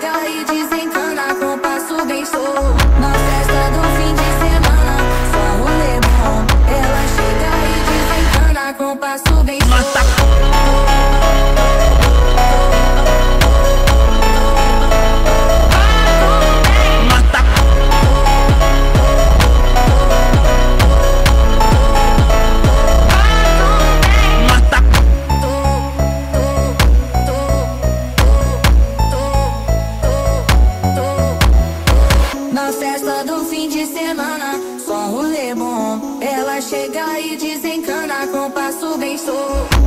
chega e desencana com passo bem solto. Na festa do fim de semana, só rolê bom. Ela chega e desencana com passo bem solto. Na festa do fim de semana, só rolê bom. Ela chega e desencana com passo bem solto.